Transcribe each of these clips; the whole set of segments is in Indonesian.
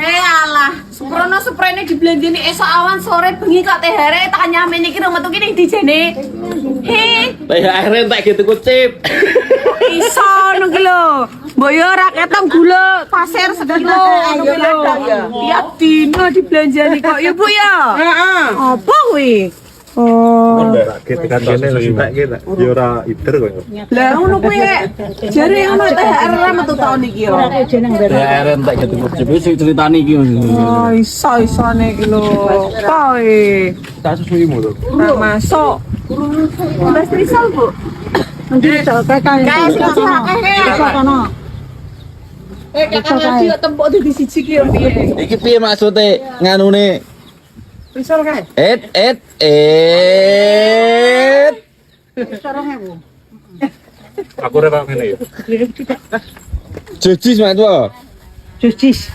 Alah, seprono seprene dibelanjani esok awan sore bengi kok tehere tak nyamene iki metu kene dijene. THR tak gitu kucip. Iso ngono ki lho. Mbok yo ora ketok gula pasir sekilo ngono ki lho. Tiap dino dibelanjani kok ya Bu ya. Heeh. Apa kuwi? Oh. Tekan kene lho tak kita. Ya ora ider kok. Lah ngono kuwi jare ono THR ora metu taun iki yo. THR tak gitu kucip sing ceritani iki. Oh, iso-isone iki lho. Koe. Tak susuimu to. Ora masuk. Mas Trisal, Bu. Nanti kakak guys, kakak dia tempok di siji ki yo piye? Iki piye maksude nganune? Trisal kae. Aku ora ngene ya. Jojis mak tuwa. Jojis.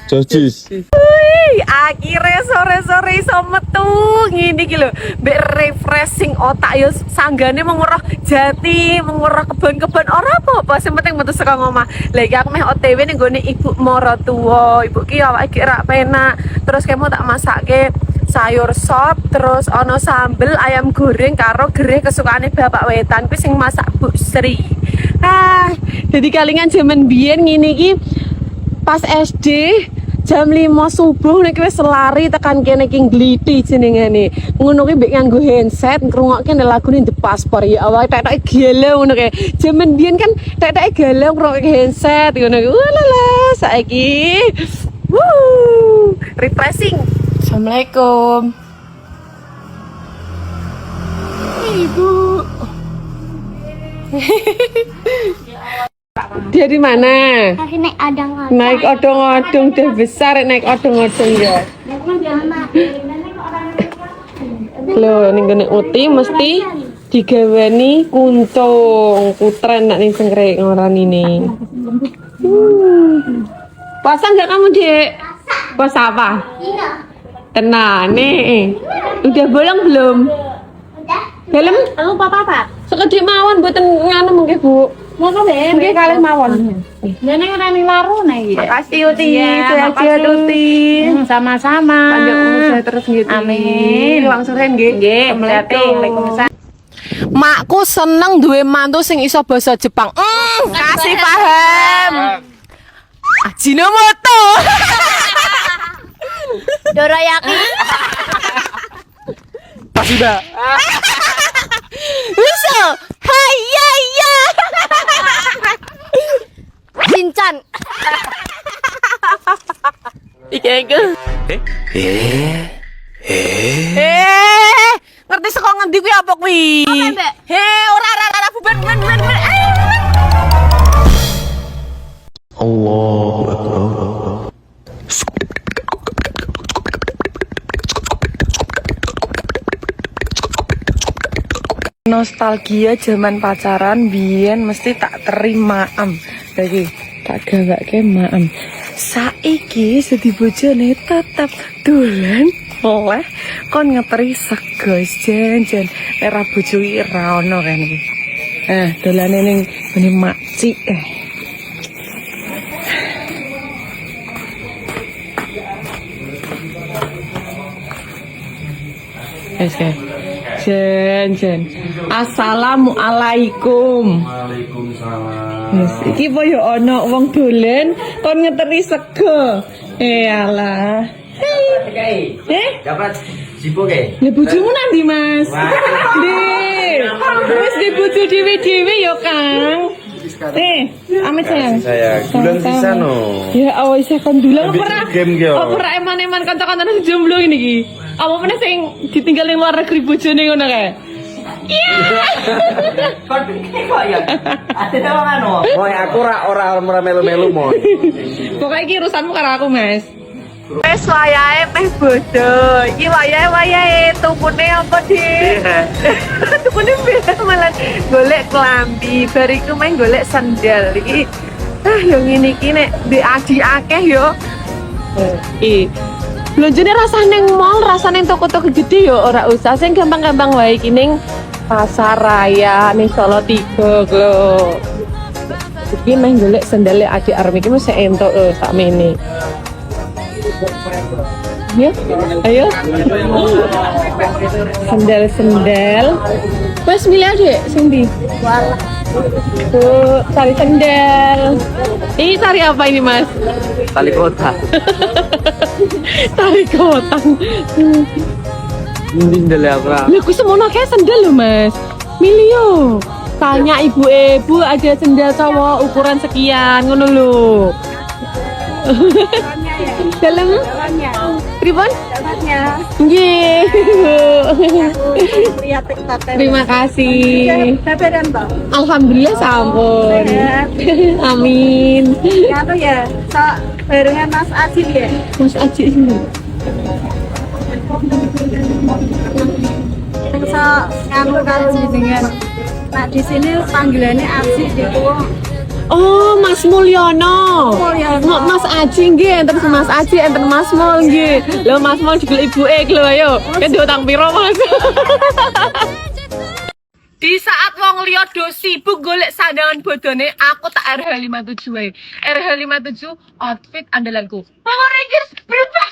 Akhirnya sore-sore iso metu ngene iki lho. Mbek refreshing otak yo sanggane menguruh jati, menguruh kebon-kebon ora apa-apa, sing penting metu saka omah. Lah iki aku meh OTW ning gone ibu maratuwa. Ibu ki awake iki ra penak. Terus kemo tak masakke sayur sop, terus ono sambel ayam goreng karo gereh kesukaane bapak wetan kuwi sing masak Bu Sri. Jadi kalingan jaman biyen ngene iki pas SD jam 5 subuh nek wis lari tekan kene iki gliti jenengane. Ngono ki mbek nganggo handset ngrungokke lagune The Passport ya awake tek-tek galau ngono kae. Jaman biyen kan tek-tek galau ngrungokke handset ngono ki. Walala saiki. Refreshing. Assalamualaikum. Ibu. Dia di mana? Masih naik adang-adang. Naik odong-odong udah besar naik odong-odong ya. Loh, ning gone uti mesti digaweni kuntung. Putren nak ning sengkrek ngoran ini. Puasa enggak kamu, Dek? Puasa apa? Iya. Tenang nih. Udah bolong belum? Udah. Dalam Lalu apa? sekedhik mawon mboten nganu mengke, Bu. Mau be? Mungkin kalih mawon. Dene ora ning laru nek iki. Makasih Uti, Iya, sehat-sehat makasih. Uti. Sama-sama. Panjang umur saya terus gitu. Amin. Wang sore nggih. Nggih, Waalaikumsalam. Makku seneng duwe mantu sing iso basa Jepang. Kasih paham. Ajinomoto. Dorayaki. Pasti dah. Bisa. Hayya ya. Shinchan. Iki. Ngerti saka ngendi kuwi apa kuwi? Mbak? Ora bubar. Allahu Akbar. Nostalgia zaman pacaran biyen mesti tak terima lagi tak gawake maem. Saiki sedhi bojone tetep dolan oleh kon ngeteri sego jen era bojo iki ra ono kan iki. Dolane ning ngene makcik. Jen. Assalamualaikum. Waalaikumsalam. Yes, iki po yo ono wong dolen kon ngeteri sego. Alah. Dapat sipo ke? Lah bojomu nanti, Mas? Ndek. Wis di bojo dhewe-dhewe yo, Kang. Amit sayang. Sayang, dulang sisa no. Ya awis kon dulang Ambil ora. game ki, yo. Apa ora eman-eman kanca-kancane sing jomblo ini iki? Apa meneh sing ditinggal ning luar negeri bojone ngono kae? Kok ya? Ada wong anu. Moy aku ora melu-melu moy. Pokoknya iki urusanmu karo aku, Mas. Wes wayahe meh bodo. Iki wayahe tukune apa, Dik? Tukune malah golek klambi, bariku meh golek sandal. Iki yo ngene iki nek ndek adi akeh yo. Iki belanja rasane ning mall, rasane ning toko-toko gede yo ora usah. Sing gampang-gampang wae iki ning pasar raya ning Solo 3 lho. Iki meh golek sandale adik arep iki mesti entuk sakmene. Ya, ayo. Sendal-sendal. Mas milih aja, Cindy. Tuh, tari sendal. Ini tari apa ini, Mas? Tali kota. Tari kotang. Mending dale apa? Lah, aku semono kayak sendal loh, Mas. Milih yo. Tanya ibu-ibu ada sendal cowok ukuran sekian, ngono lho. Dalam? Pripun? Nggih. Terima kasih. Alhamdulillah sampun. Amin. Anu ya, barengan Mas Adil ya. Mas Aji ini. Nganu karo jenengan. Nah, di sini panggilannya Adil gitu. Oh, Mas Mulyono. Mulyono. Mas Aji nggih, enten Mas Aji, enten Mas Mul nggih. Lho Mas Mul juga ibuke lho ayo. Kan utang piro, Mas? Di saat wong liya do sibuk golek sandangan bodone, aku tak RH57 wae. RH57 outfit andalanku. Power Rangers berubah.